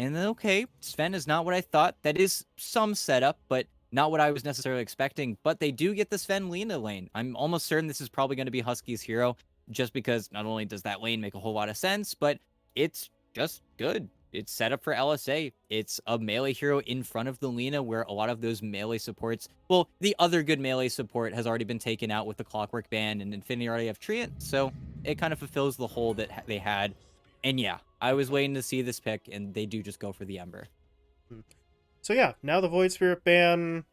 And then, okay, Sven is not what I thought. That is some setup, but not what I was necessarily expecting. But they do get the Sven Lena lane. I'm almost certain this is probably going to be Husky's hero, just because not only does that lane make a whole lot of sense, but it's just good. It's set up for LSA. It's a melee hero in front of the Lena, where a lot of those melee supports, well, the other good melee support has already been taken out with the Clockwork Band, and Infinity already have Treant, so it kind of fulfills the hole that they had. And yeah, I was waiting to see this pick, and they do just go for the Ember. Hmm. So yeah, now the Void Spirit ban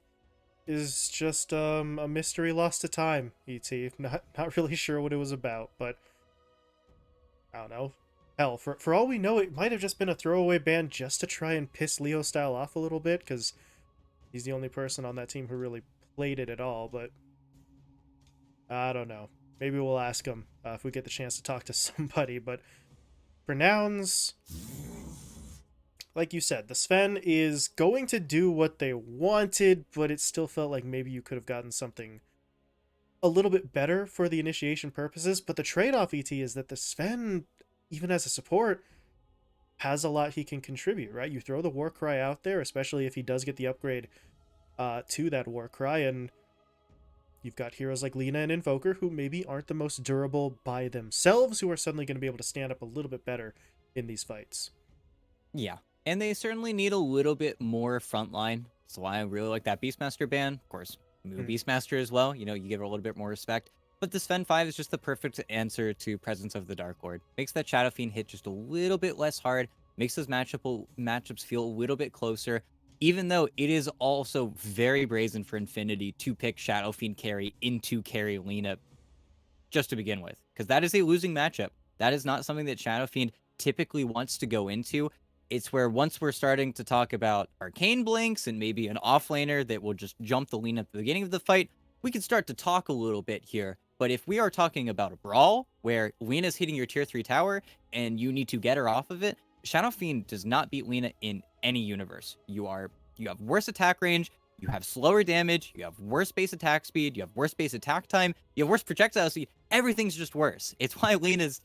is just a mystery lost to time. Et not really sure what it was about, but I don't know. Hell, for all we know, it might have just been a throwaway ban just to try and piss Leo Style off a little bit, because he's the only person on that team who really played it at all. But I don't know. Maybe we'll ask him if we get the chance to talk to somebody. But for nouns, like you said, the Sven is going to do what they wanted, but it still felt like maybe you could have gotten something a little bit better for the initiation purposes. But the trade-off, ET, is that the Sven, even as a support, has a lot he can contribute, right? You throw the Warcry out there, especially if he does get the upgrade to that Warcry, and you've got heroes like Lena and Invoker who maybe aren't the most durable by themselves, who are suddenly going to be able to stand up a little bit better in these fights. Yeah, and they certainly need a little bit more frontline. That's why I really like that Beastmaster ban. Of course, Moo Hmm. Beastmaster as well. You know, you give it a little bit more respect. But the Sven 5 is just the perfect answer to Presence of the Dark Lord. Makes that Shadow Fiend hit just a little bit less hard. Makes those matchups feel a little bit closer. Even though it is also very brazen for Infinity to pick Shadow Fiend carry into carry Lena just to begin with, because that is a losing matchup. That is not something that Shadow Fiend typically wants to go into. It's where once we're starting to talk about arcane blinks and maybe an offlaner that will just jump the lean at the beginning of the fight, we can start to talk a little bit here. But if we are talking about a brawl where Lena's hitting your tier 3 tower and you need to get her off of it, Shadow Fiend does not beat Lena in any universe. You have worse attack range, you have slower damage, you have worse base attack speed, you have worse base attack time, you have worse projectile speed. Everything's just worse. It's why Lena's,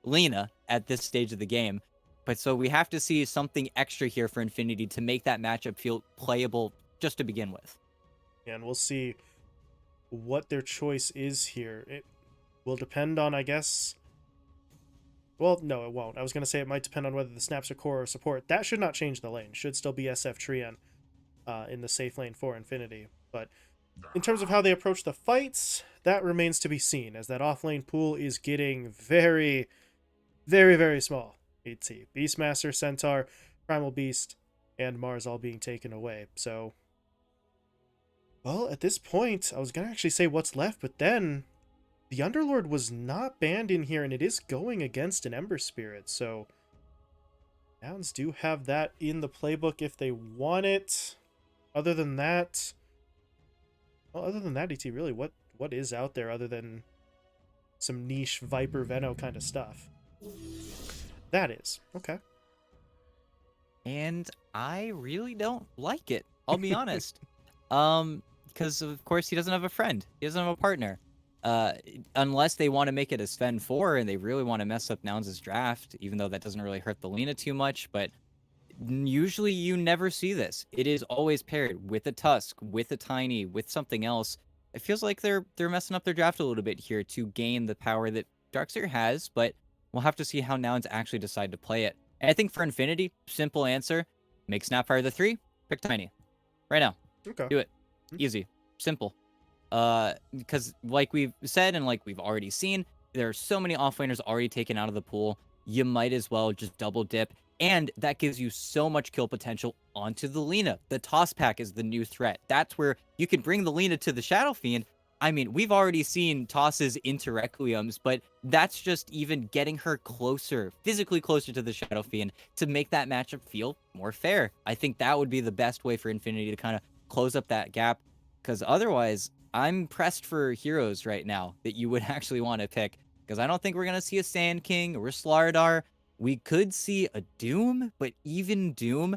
Lena at this stage of the game. But so we have to see something extra here for Infinity to make that matchup feel playable just to begin with. And we'll see what their choice is here. It will depend on, I guess. Well, no, it won't. I was going to say it might depend on whether the snaps are core or support. That should not change the lane. Should still be SF Trian in the safe lane for Infinity. But in terms of how they approach the fights, that remains to be seen, as that offlane pool is getting very, very, very small. ET. Beastmaster, Centaur, Primal Beast, and Mars all being taken away. So, well, at this point, I was going to actually say what's left, but then the Underlord was not banned in here, and it is going against an Ember Spirit, so Nouns do have that in the playbook if they want it. Other than that, ET, really, what is out there other than some niche Viper Veno kind of stuff? That is. Okay. And I really don't like it. I'll be honest. Because of course he doesn't have a friend. He doesn't have a partner. Uh, Unless they want to make it a Sven 4 and they really want to mess up Nouns' draft, even though that doesn't really hurt the Lena too much, but usually you never see this. It is always paired with a Tusk, with a Tiny, with something else. It feels like they're messing up their draft a little bit here to gain the power that Darkseer has, but we'll have to see how Nouns actually decide to play it. And I think for Infinity, simple answer: make Snapfire the 3, pick Tiny. Right now. Okay. Do it. Easy. Simple. Because like we've said and like we've already seen, there are so many offlaners already taken out of the pool. You might as well just double dip, and that gives you so much kill potential onto the Lena. The toss pack is the new threat. That's where you can bring the Lena to the Shadow Fiend. I mean, we've already seen tosses into Requiems, but that's just even getting her closer, physically closer to the Shadow Fiend to make that matchup feel more fair. I think that would be the best way for Infinity to kind of close up that gap, because otherwise, I'm pressed for heroes right now that you would actually want to pick, because I don't think we're going to see a Sand King or a Slardar. We could see a Doom, but even Doom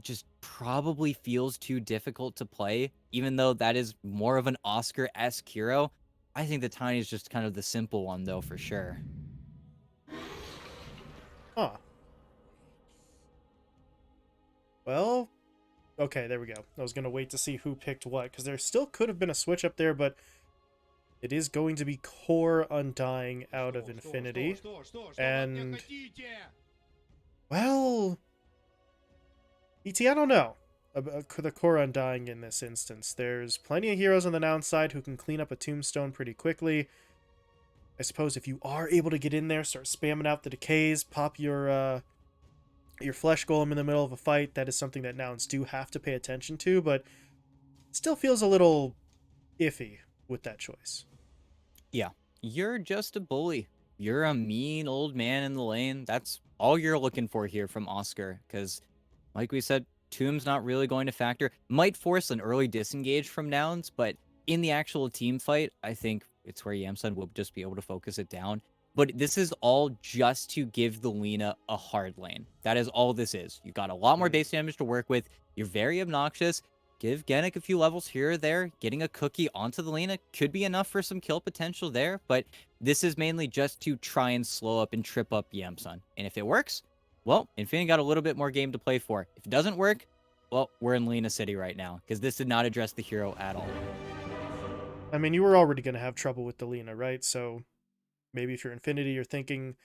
just probably feels too difficult to play, even though that is more of an Oscar-esque hero. I think the Tiny is just kind of the simple one, though, for sure. Huh. Well, okay, there we go. I was going to wait to see who picked what, because there still could have been a switch up there, but it is going to be Core Undying out of Infinity. And, well, ET, I don't know about the Core Undying in this instance. There's plenty of heroes on the noun side who can clean up a tombstone pretty quickly. I suppose if you are able to get in there, start spamming out the decays, pop your flesh golem in the middle of a fight, that is something that nouns do have to pay attention to, but still feels a little iffy with that choice. Yeah, you're just a bully. You're a mean old man in the lane. That's all you're looking for here from Oscar. Because, like we said, Tomb's not really going to factor. Might force an early disengage from nouns, but in the actual team fight, I think it's where Yamsun will just be able to focus it down. But this is all just to give the Lena a hard lane. That is all this is. You got a lot more base damage to work with. You're very obnoxious. Give Genic a few levels here or there. Getting a cookie onto the Lena could be enough for some kill potential there, but this is mainly just to try and slow up and trip up Yamsun. And if it works, well, Infinity got a little bit more game to play for. If it doesn't work, well, we're in Lena City right now, because this did not address the hero at all. I mean, you were already going to have trouble with the Lena, right? So maybe if you're Infinity, you're thinking,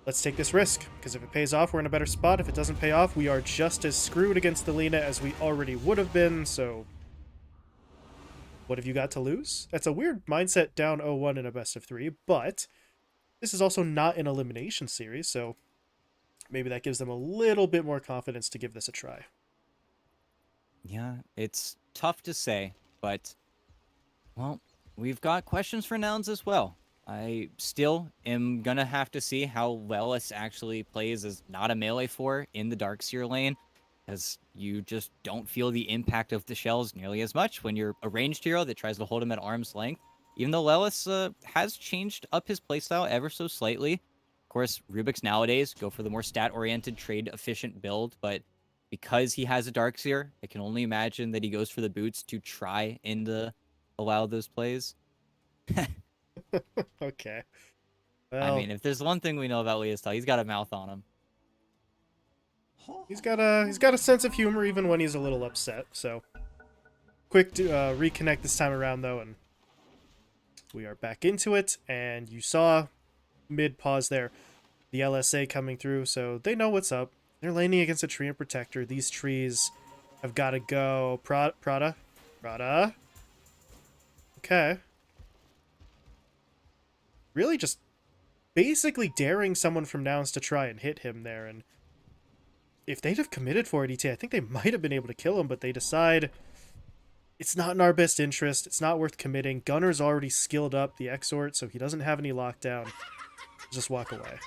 let's take this risk, because if it pays off, we're in a better spot. If it doesn't pay off, we are just as screwed against the Lena as we already would have been, so what have you got to lose? That's a weird mindset down 0-1 in a best of 3, but this is also not an elimination series, so maybe that gives them a little bit more confidence to give this a try. Yeah, it's tough to say, but, well, we've got questions for nouns as well. I still am going to have to see how Lelis actually plays as not a melee 4 in the Darkseer lane, as you just don't feel the impact of the shells nearly as much when you're a ranged hero that tries to hold him at arm's length. Even though Lelis has changed up his playstyle ever so slightly. Of course, Rubik's nowadays go for the more stat-oriented, trade-efficient build, but because he has a Darkseer, I can only imagine that he goes for the boots to try and allow those plays. Okay. I Well, mean, if there's one thing we know about Leostal, he's got a mouth on him. he's got a sense of humor even when he's a little upset. So quick to reconnect this time around though, and we are back into it. And you saw mid pause there, the LSA coming through, so they know what's up. They're laning against a tree and protector. These trees have got to go. Prada. Okay. Really just basically daring someone from Nouns to try and hit him there, and if they'd have committed for it, ET, I think they might have been able to kill him, but they decide it's not in our best interest. It's not worth committing. Gunner's already skilled up the Exort, so he doesn't have any lockdown. Just walk away.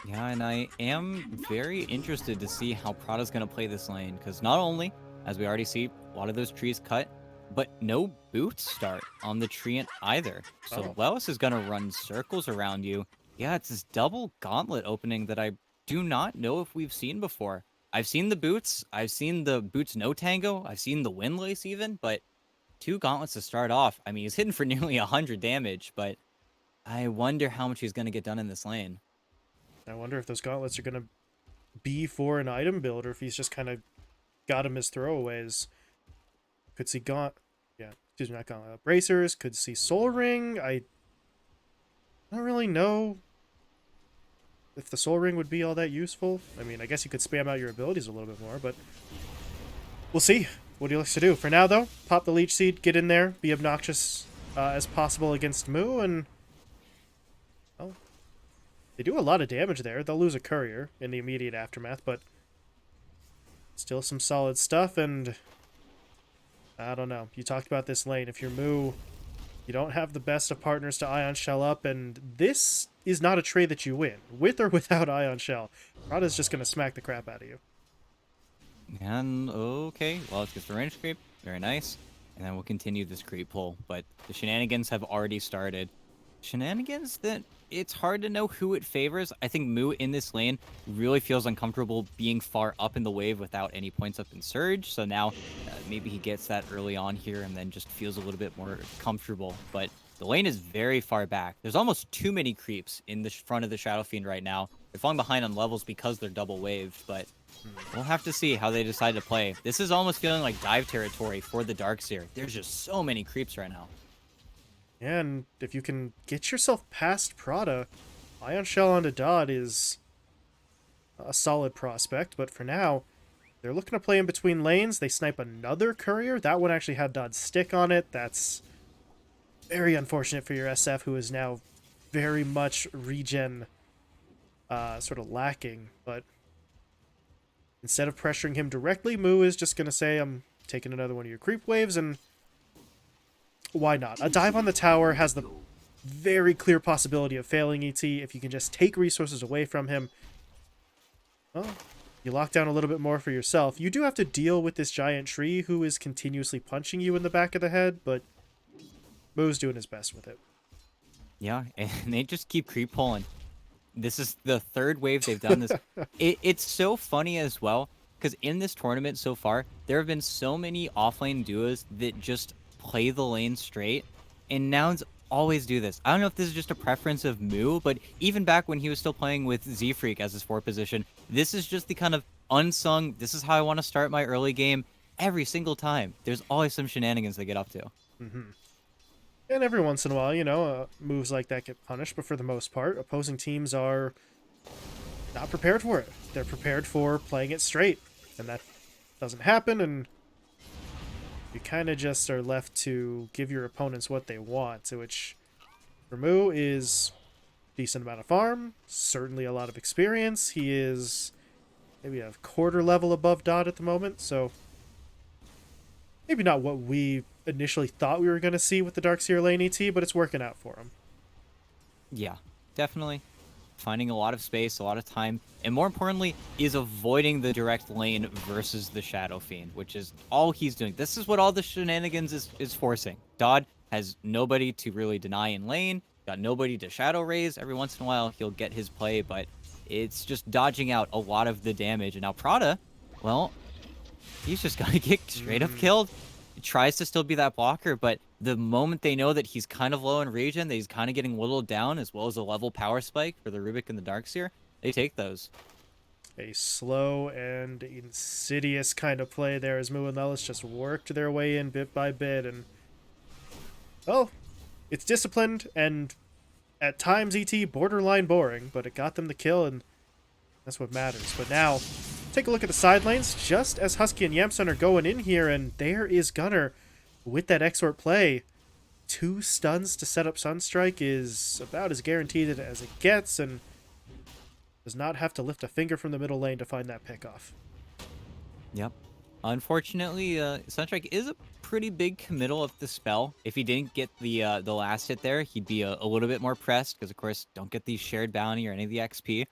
Yeah, and I am very interested to see how Prada's going to play this lane, because not only, as we already see, a lot of those trees cut, but no boots start on the treant either. So Lelis is going to run circles around you. Yeah, it's this double gauntlet opening that I do not know if we've seen before. I've seen the boots. I've seen the boots no tango. I've seen the windlace even, but two gauntlets to start off. I mean, he's hitting for nearly 100 damage, but I wonder how much he's going to get done in this lane. I wonder if those gauntlets are going to be for an item build, or if he's just kind of got him as throwaways. Could see excuse me, not gauntlet, bracers. Could see soul ring. I don't really know if the soul ring would be all that useful. I mean, I guess you could spam out your abilities a little bit more, but we'll see what he likes to do. For now, though, pop the leech seed, get in there, be obnoxious as possible against Moo, and well, they do a lot of damage there. They'll lose a courier in the immediate aftermath, but still some solid stuff, and I don't know. You talked about this lane. If you're Moo, you don't have the best of partners to Ion Shell up, and this is not a trade that you win. With or without Ion Shell, Rada's just going to smack the crap out of you. And, okay, well, let's get the range creep. Very nice. And then we'll continue this creep pull. But the shenanigans have already started. Shenanigans that it's hard to know who it favors. I think Moo in this lane really feels uncomfortable being far up in the wave without any points up in Surge. So now maybe he gets that early on here and then just feels a little bit more comfortable. But the lane is very far back. There's almost too many creeps in the front of the Shadow Fiend right now. They're falling behind on levels because they're double waved, but We'll have to see how they decide to play. This is almost feeling like dive territory for the Darkseer. There's just so many creeps right now. And if you can get yourself past Prada, Ion Shell onto Dodd is a solid prospect, but for now, they're looking to play in between lanes. They snipe another courier. That one actually had Dodd's stick on it. That's very unfortunate for your SF, who is now very much regen sort of lacking. But instead of pressuring him directly, Moo is just going to say, I'm taking another one of your creep waves, and why not? A dive on the tower has the very clear possibility of failing ET if you can just take resources away from him. Well, you lock down a little bit more for yourself. You do have to deal with this giant tree who is continuously punching you in the back of the head, but Moo's doing his best with it. Yeah, and they just keep creep pulling. This is the third wave they've done this. It's so funny as well, because in this tournament so far, there have been so many offlane duos that just play the lane straight, and nouns always do this. I don't know if this is just a preference of Moo, but even back when he was still playing with Z-Freak as his 4 position, this is just the kind of unsung, this is how I want to start my early game every single time. There's always some shenanigans they get up to. Mm-hmm. And every once in a while, you know, moves like that get punished, but for the most part, opposing teams are not prepared for it. They're prepared for playing it straight, and that doesn't happen, and you kind of just are left to give your opponents what they want, which for Moo is decent amount of farm, certainly a lot of experience. He is maybe a quarter level above Dot at the moment, so maybe not what we initially thought we were going to see with the Darkseer lane ET, but it's working out for him. Yeah, definitely. Finding a lot of space, a lot of time, and more importantly, is avoiding the direct lane versus the Shadow Fiend, which is all he's doing. This is what all the shenanigans is forcing. Dodd has nobody to really deny in lane, got nobody to Shadow raise. Every once in a while, he'll get his play, but it's just dodging out a lot of the damage. And now Prada, well, he's just gonna get straight up killed. He tries to still be that blocker, but the moment they know that he's kind of low in regen, that he's kind of getting whittled down, as well as a level power spike for the Rubik and the Darkseer, they take those. A slow and insidious kind of play there as Moo and Lelis just worked their way in bit by bit, and well, it's disciplined and at times ET borderline boring, but it got them the kill, and that's what matters. But now, take a look at the side lanes, just as Husky and Yamsun are going in here, and there is Gunner with that Exort play. 2 stuns to set up Sunstrike is about as guaranteed as it gets, and does not have to lift a finger from the middle lane to find that pickoff. Yep. Unfortunately, Sunstrike is a pretty big committal of the spell. If he didn't get the last hit there, he'd be a little bit more pressed, because of course, don't get the shared bounty or any of the XP.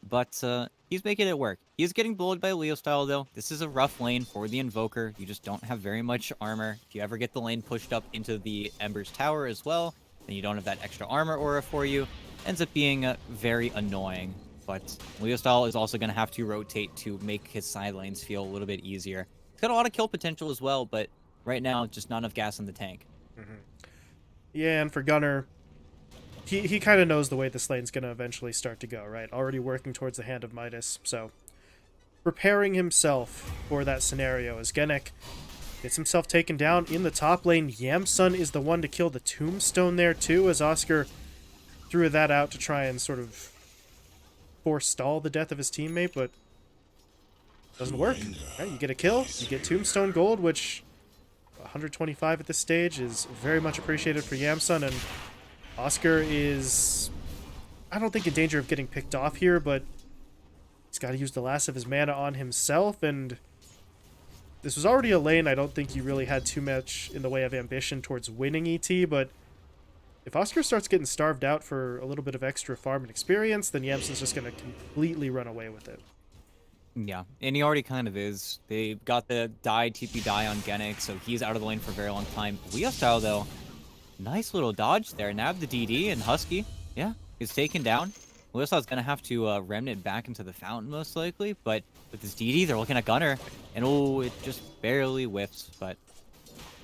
But he's making it work. He's getting bullied by Leo style, though. This is a rough lane for the Invoker. You just don't have very much armor. If you ever get the lane pushed up into the Ember's Tower as well, then you don't have that extra armor aura for you. Ends up being very annoying. But Leo style is also going to have to rotate to make his side lanes feel a little bit easier. He's got a lot of kill potential as well, but right now, just not enough gas in the tank. Yeah, and for Gunner, he kind of knows the way this lane's going to eventually start to go, right? Already working towards the Hand of Midas, so preparing himself for that scenario as Genek gets himself taken down in the top lane. Yamsun is the one to kill the Tombstone there too, as Oscar threw that out to try and sort of forestall the death of his teammate, but doesn't work. Right, you get a kill, you get Tombstone gold, which 125 at this stage is very much appreciated for Yamsun, and Oscar is, I don't think, in danger of getting picked off here, but he's got to use the last of his mana on himself, and this was already a lane I don't think you really had too much in the way of ambition towards winning ET, but if Oscar starts getting starved out for a little bit of extra farm and experience, then Yamsun's just going to completely run away with it. Yeah, and he already kind of is. They got the TP die on Genek, so he's out of the lane for a very long time. Leo style, though, nice little dodge there. Nab the DD, and Husky, yeah, is taken down. Leo style's going to have to remnant back into the fountain, most likely, but with this DD, they're looking at Gunner, and oh, it just barely whiffs, but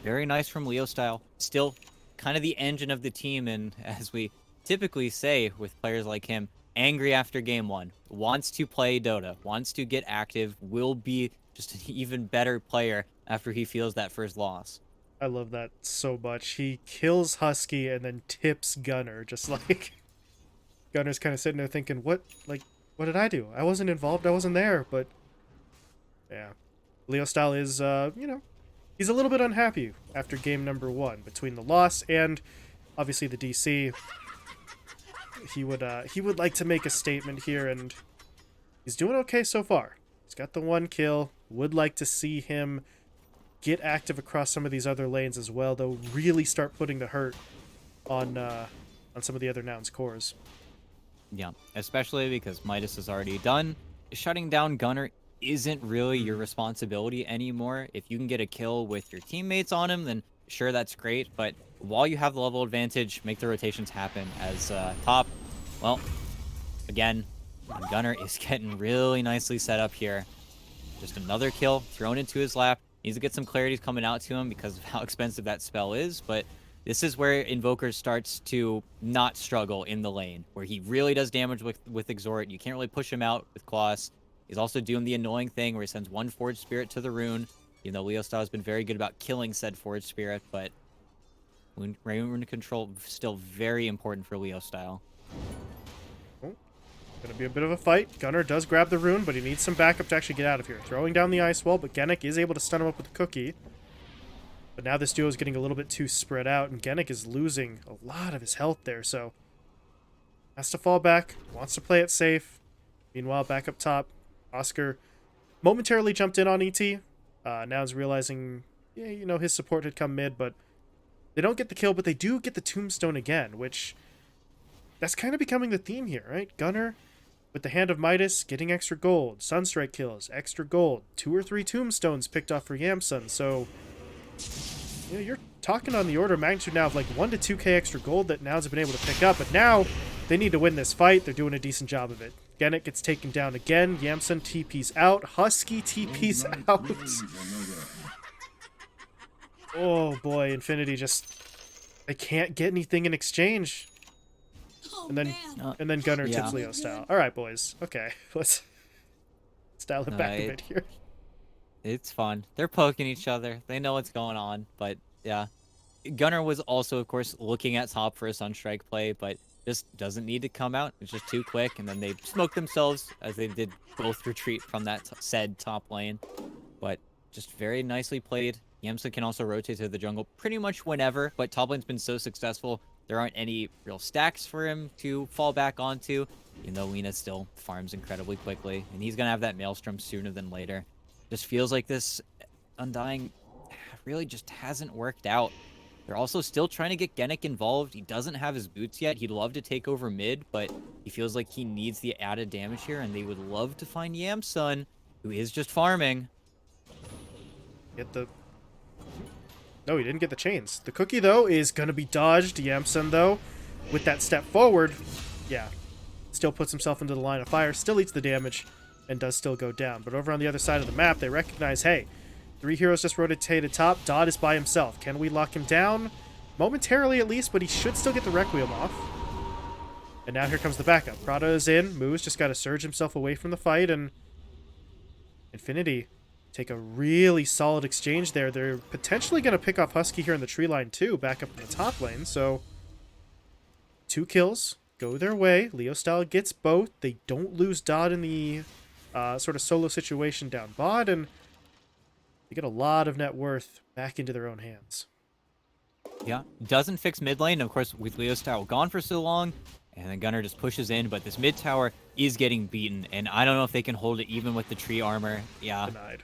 very nice from Leo style. Still kind of the engine of the team, and as we typically say with players like him, angry after game 1, wants to play Dota, wants to get active, will be just an even better player after he feels that first loss. I love that so much. He kills Husky and then tips Gunner, just like Gunner's kind of sitting there thinking, what did I do? I wasn't involved, I wasn't there, but yeah. Leo Style is, he's a little bit unhappy after game number 1 between the loss and obviously the DC. He would like to make a statement here, and he's doing okay so far. He's got the 1 kill. Would like to see him get active across some of these other lanes as well, though. Really start putting the hurt on some of the other Nouns cores. Yeah, especially because Midas is already done. Shutting down Gunner isn't really your responsibility anymore. If you can get a kill with your teammates on him, then sure, that's great. But while you have the level advantage, make the rotations happen as top. Well, again, Gunner is getting really nicely set up here. Just another kill thrown into his lap. Needs to get some clarity coming out to him because of how expensive that spell is. But this is where Invoker starts to not struggle in the lane, where he really does damage with Exhort. You can't really push him out with Kloss. He's also doing the annoying thing where he sends 1 Forge Spirit to the rune. You know, Leo Style has been very good about killing said Forge Spirit, but rune control still very important for Leo Style. Oh, gonna be a bit of a fight. Gunner does grab the rune, but he needs some backup to actually get out of here. Throwing down the ice wall, but Genic is able to stun him up with the cookie. But now this duo is getting a little bit too spread out, and Genic is losing a lot of his health there, so has to fall back, wants to play it safe. Meanwhile, back up top, Oscar momentarily jumped in on ET. Now is realizing, yeah, his support had come mid, but they don't get the kill, but they do get the tombstone again, which that's kind of becoming the theme here, right? Gunner with the Hand of Midas getting extra gold, Sunstrike kills, extra gold, 2 or 3 tombstones picked off for Yamsun, so you're talking on the order of magnitude now of like 1 to 2k extra gold that Nouns have been able to pick up, but now they need to win this fight. They're doing a decent job of it. Genic gets taken down again. Yamsun TP's out. Husky TP's out. Oh boy, Infinity they can't get anything in exchange. And then Gunner tips Leo Style. All right, boys. Okay, let's dial it back a bit here. It's fun. They're poking each other. They know what's going on, but yeah. Gunner was also, of course, looking at top for a Sunstrike play, but just doesn't need to come out. It's just too quick, and then they smoke themselves as they did both retreat from that said top lane. But just very nicely played. Yamsa can also rotate to the jungle pretty much whenever, but top lane's been so successful, there aren't any real stacks for him to fall back onto, even though Lina still farms incredibly quickly, and he's going to have that Maelstrom sooner than later. Just feels like this Undying really just hasn't worked out. They're also still trying to get Genic involved. He doesn't have his boots yet. He'd love to take over mid, but he feels like he needs the added damage here, and they would love to find Yamsun, who is just farming. No, he didn't get the chains. The cookie, though, is going to be dodged. Yamsun, though, with that step forward, yeah, still puts himself into the line of fire, still eats the damage, and does still go down. But over on the other side of the map, they recognize, hey, 3 heroes just rotated top. Dodd is by himself. Can we lock him down? Momentarily, at least, but he should still get the Requiem off. And now here comes the backup. Prada is in. Moo's just got to surge himself away from the fight, and Infinity take a really solid exchange there. They're potentially going to pick off Husky here in the tree line, too, back up in the top lane. So 2 kills go their way. Leo Style gets both. They don't lose Dodd in the sort of solo situation down bot, and they get a lot of net worth back into their own hands. Yeah, doesn't fix mid lane. Of course, with Leo Style gone for so long, and then Gunner just pushes in, but this mid tower is getting beaten, and I don't know if they can hold it even with the tree armor. Yeah. Denied.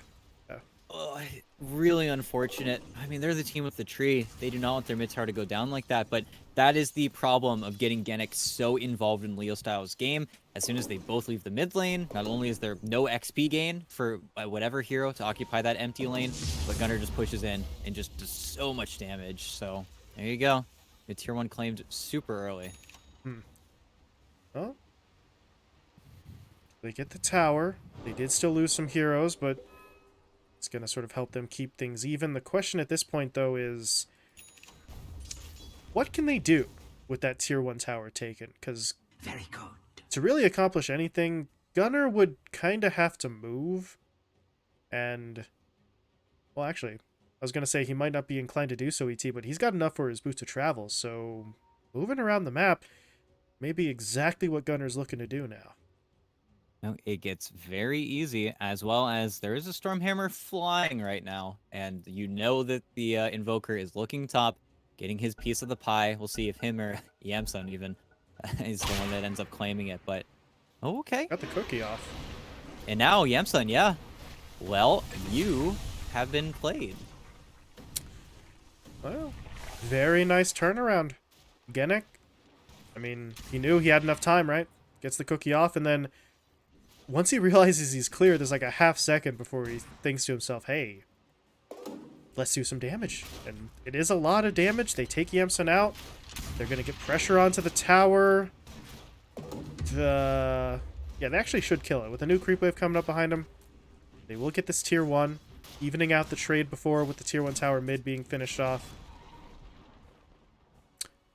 Yeah. Oh, really unfortunate. I mean, they're the team with the tree. They do not want their mid tower to go down like that, but that is the problem of getting Genic so involved in Leo Style's game. As soon as they both leave the mid lane, not only is there no XP gain for whatever hero to occupy that empty lane, but Gunner just pushes in and just does so much damage. So there you go. The tier 1 claimed super early. Well, they get the tower. They did still lose some heroes, but it's going to sort of help them keep things even. The question at this point, though, is what can they do with that tier 1 tower taken? Because very good. to really accomplish anything, Gunner would kind of have to move. And, well, actually, I was going to say he might not be inclined to do so, ET, but he's got enough for his boost to travel. So moving around the map may be exactly what Gunner's looking to do now. No, it gets very easy, as well as there is a Stormhammer flying right now, and you know that the Invoker is looking top, getting his piece of the pie. We'll see if him or Yamsun even is the one that ends up claiming it, but okay. Got the cookie off. And now Yamsun, yeah. Well, you have been played. Well, very nice turnaround. Genic, I mean, he knew he had enough time, right? Gets the cookie off, and then once he realizes he's clear, there's like a half second before he thinks to himself, hey, let's do some damage. And it is a lot of damage. They take Yamsun out. They're going to get pressure onto the tower. Yeah, they actually should kill it. With a new creep wave coming up behind them, they will get this tier 1, evening out the trade before with the tier 1 tower mid being finished off.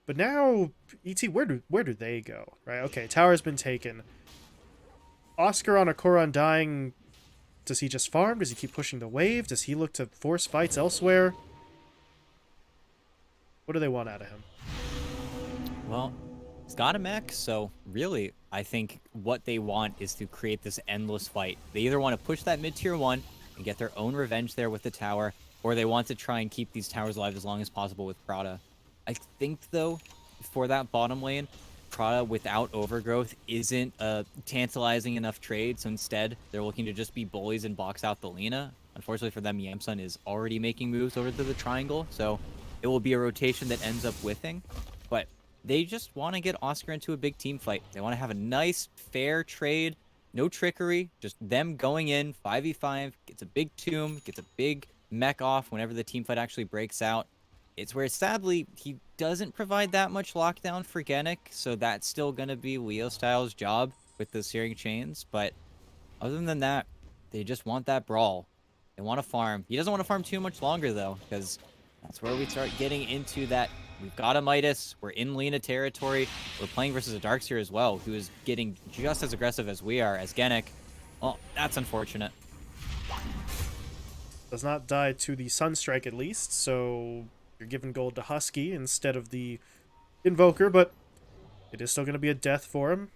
But now, ET, where do they go? Right, okay, tower's been taken. Oscar on a Koron dying, does he just farm? Does he keep pushing the wave? Does he look to force fights elsewhere? What do they want out of him? Well, he's got a mech, so really, I think what they want is to create this endless fight. They either want to push that mid-tier 1 and get their own revenge there with the tower, or they want to try and keep these towers alive as long as possible with Prada. I think, though, for that bottom lane, Prada without Overgrowth isn't a tantalizing enough trade, so instead, they're looking to just be bullies and box out the Lina. Unfortunately for them, Yamsun is already making moves over to the triangle, so it will be a rotation that ends up whiffing. But they just want to get Oscar into a big team fight. They want to have a nice, fair trade, no trickery, just them going in, 5v5, gets a big tomb, gets a big mech off whenever the team fight actually breaks out. It's where, sadly, he doesn't provide that much lockdown for Genic, so that's still going to be Leo Styles' job with the Searing Chains, but other than that, they just want that brawl. They want to farm. He doesn't want to farm too much longer, though, because that's where we start getting into that. We've got a Midas, we're in Lina territory, we're playing versus a Darkseer as well, who is getting just as aggressive as we are as Genic. Well, that's unfortunate. Does not die to the Sunstrike at least, so you're giving gold to Husky instead of the Invoker, but it is still going to be a death for him.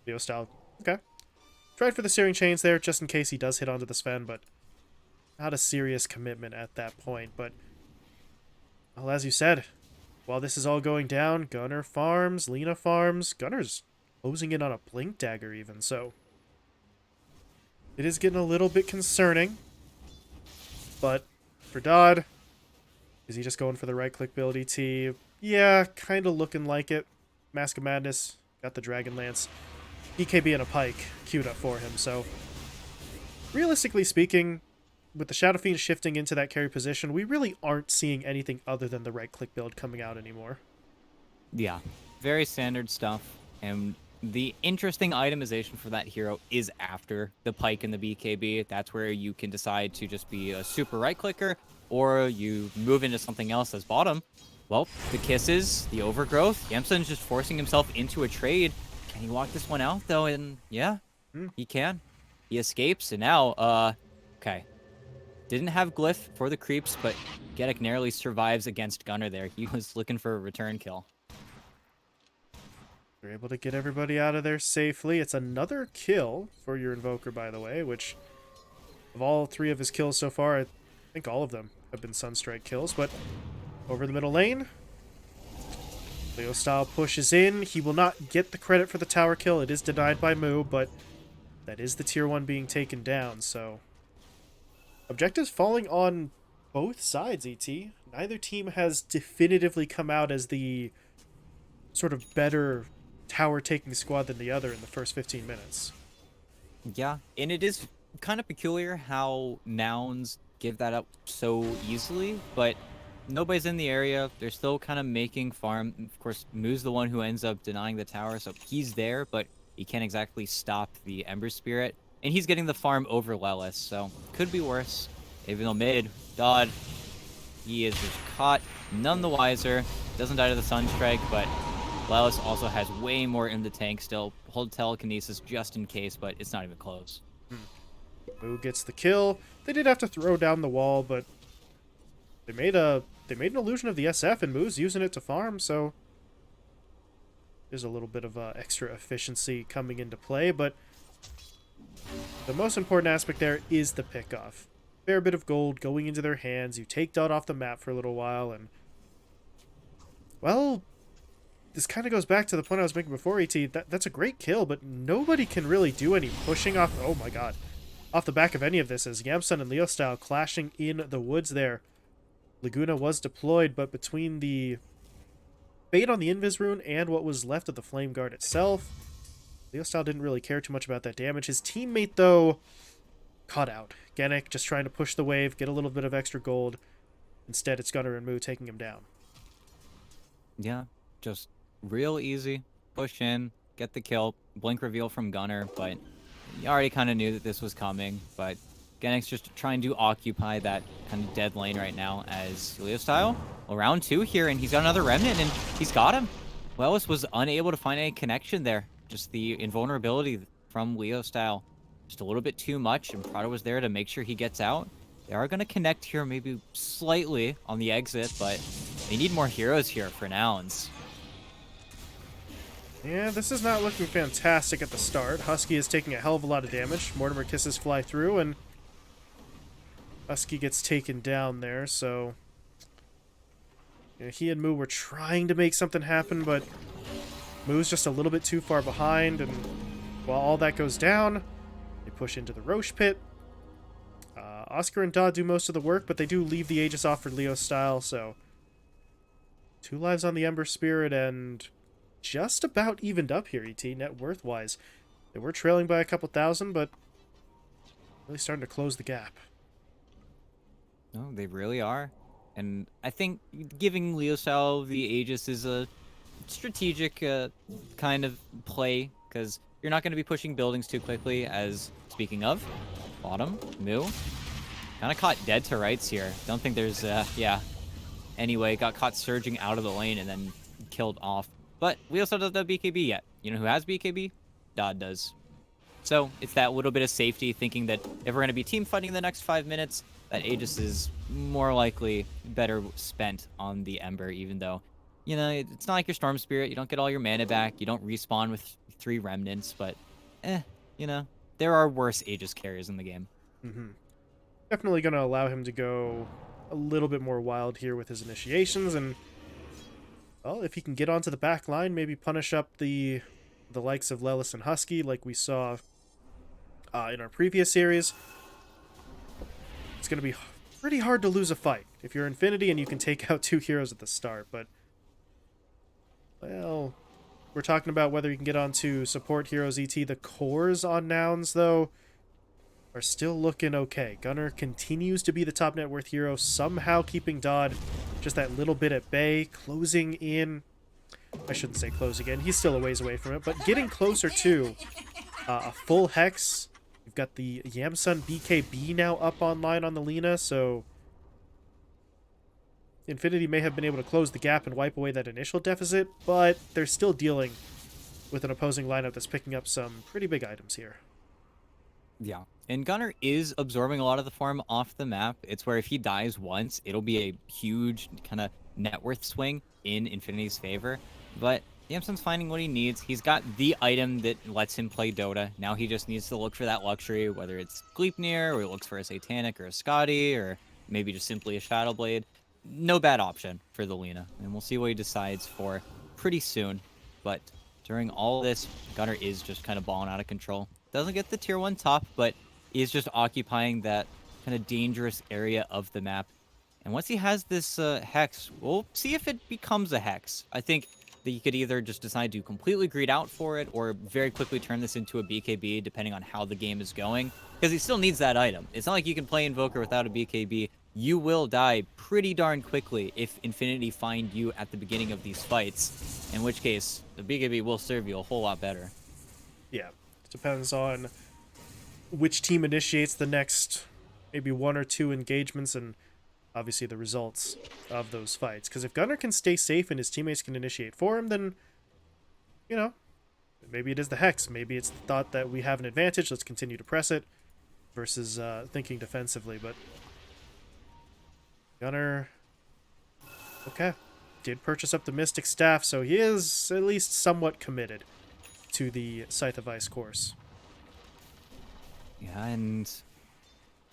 Leo style. Okay. Tried for the Searing Chains there, just in case he does hit onto the Sven, but not a serious commitment at that point. But, well, as you said, while this is all going down, Gunner farms, Lina farms. Gunner's closing in on a Blink Dagger even, so it is getting a little bit concerning. But for Dodd, is he just going for the right-click build, ET? Yeah, kind of looking like it. Mask of Madness, got the Dragon Lance. BKB and a Pike queued up for him, so realistically speaking, with the Shadow Fiend shifting into that carry position, we really aren't seeing anything other than the right-click build coming out anymore. Yeah, very standard stuff, and the interesting itemization for that hero is after the Pike and the BKB. That's where you can decide to just be a super right-clicker, or you move into something else as bottom. Well, the Kisses, the Overgrowth, Yamsun's just forcing himself into a trade. Can he walk this one out, though? And yeah, he can. He escapes, and now, okay. Didn't have Glyph for the creeps, but Genic narrowly survives against Gunner there. He was looking for a return kill. They're able to get everybody out of there safely. It's another kill for your Invoker, by the way, which of all 3 of his kills so far, I think all of them have been Sunstrike kills, but over the middle lane, Leo Style pushes in. He will not get the credit for the tower kill. It is denied by Moo, but that is the tier 1 being taken down, so objectives falling on both sides, ET. Neither team has definitively come out as the sort of better tower-taking squad than the other in the first 15 minutes. Yeah, and it is kind of peculiar how nouns give that up so easily, but nobody's in the area. They're still kind of making farm. Of course, Moo's the one who ends up denying the tower, so he's there, but he can't exactly stop the Ember Spirit. And he's getting the farm over Lelis, so could be worse. Even though mid, Dodd, he is just caught, none the wiser. Doesn't die to the Sunstrike, but Lelis also has way more in the tank still. Hold telekinesis just in case, but it's not even close. Moo gets the kill. They did have to throw down the wall, but they made an illusion of the SF, and Moo's using it to farm, so there's a little bit of extra efficiency coming into play, but the most important aspect there is the pickoff. Fair bit of gold going into their hands. You take Dot off the map for a little while, and, well, this kind of goes back to the point I was making before, ET. That's a great kill, but nobody can really do any pushing off. Oh my god. Off the back of any of this, as Yamsun and Leo Style clashing in the woods there. Laguna was deployed, but between the bait on the Invis rune and what was left of the Flame Guard itself, Leo Style didn't really care too much about that damage. His teammate, though, caught out. Genic just trying to push the wave, get a little bit of extra gold. Instead, it's Gunnar and Moo taking him down. Yeah, just real easy. Push in, get the kill, blink reveal from Gunnar, but you already kind of knew that this was coming, but Genic's just trying to occupy that kind of dead lane right now as Leo Style. Well, round 2 here, and he's got another Remnant, and he's got him. Wellis was unable to find any connection there. Just the invulnerability from Leo Style. Just a little bit too much, and Prado was there to make sure he gets out. They are going to connect here maybe slightly on the exit, but they need more heroes here for nouns. Yeah, this is not looking fantastic at the start. Husky is taking a hell of a lot of damage. Mortimer kisses fly through, and Husky gets taken down there, so you know, he and Moo were trying to make something happen, but Moo's just a little bit too far behind, and while all that goes down, they push into the Roche pit. Oscar and Da do most of the work, but they do leave the Aegis off for Leo Style, so 2 lives on the Ember Spirit, and just about evened up here, ET, net worth-wise. They were trailing by a couple thousand, but really starting to close the gap. No, they really are. And I think giving Leo Style the Aegis is a strategic kind of play, because you're not going to be pushing buildings too quickly, as, speaking of, bottom, Moo, kind of caught dead to rights here. Don't think there's, yeah. Anyway, got caught surging out of the lane and then killed off. But Leo Style doesn't have BKB yet. You know who has BKB? Dodd does. So it's that little bit of safety, thinking that if we're going to be team fighting the next 5 minutes, that Aegis is more likely better spent on the Ember, even though, you know, it's not like your Storm Spirit. You don't get all your mana back. You don't respawn with 3 remnants, but, you know, there are worse Aegis carriers in the game. Definitely going to allow him to go a little bit more wild here with his initiations, and, well, if he can get onto the back line, maybe punish up the likes of Lelis and Husky like we saw in our previous series, it's going to be pretty hard to lose a fight if you're Infinity and you can take out 2 heroes at the start. But, well, we're talking about whether you can get onto support heroes, ET. The cores on nouns, though, are still looking okay. Gunnar continues to be the top net worth hero, somehow keeping Dodd just that little bit at bay, closing in. I shouldn't say closing in. He's still a ways away from it, but getting closer to a full Hex. We've got the Yamsun BKB now up online on the Lina, so Infinity may have been able to close the gap and wipe away that initial deficit, but they're still dealing with an opposing lineup that's picking up some pretty big items here. Yeah, and Gunnar is absorbing a lot of the farm off the map. It's where if he dies once, it'll be a huge kind of net worth swing in Infinity's favor. But Yamsun's finding what he needs. He's got the item that lets him play Dota. Now he just needs to look for that luxury, whether it's Gleipnir, or he looks for a Satanic or a Scotty, or maybe just simply a Shadowblade. No bad option for the Lina, and we'll see what he decides for pretty soon. But during all this, Gunnar is just kind of balling out of control. Doesn't get the tier 1 top, but is just occupying that kind of dangerous area of the map. And once he has this Hex, we'll see if it becomes a Hex. I think that you could either just decide to completely greed out for it, or very quickly turn this into a BKB, depending on how the game is going. Because he still needs that item. It's not like you can play Invoker without a BKB. You will die pretty darn quickly if Infinity find you at the beginning of these fights. In which case, the BKB will serve you a whole lot better. Yeah, it depends on which team initiates the next maybe 1 or 2 engagements, and obviously the results of those fights. Because if Gunnar can stay safe and his teammates can initiate for him, then you know, maybe it is the Hex. Maybe it's the thought that we have an advantage, let's continue to press it, versus thinking defensively. But Gunnar, okay, did purchase up the Mystic Staff, so he is at least somewhat committed to the Scythe of Ice course. Yeah, and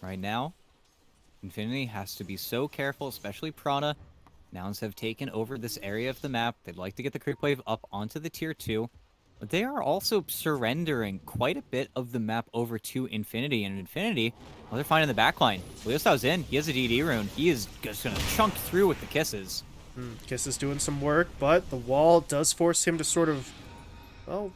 right now, Infinity has to be so careful, especially Prana. Nouns have taken over this area of the map. They'd like to get the creep wave up onto the tier 2. But they are also surrendering quite a bit of the map over to Infinity. And Infinity, well, they're finding the backline. Leostav's in. He has a DD rune. He is just going to chunk through with the kisses. Kiss is doing some work, but the wall does force him to sort of, well,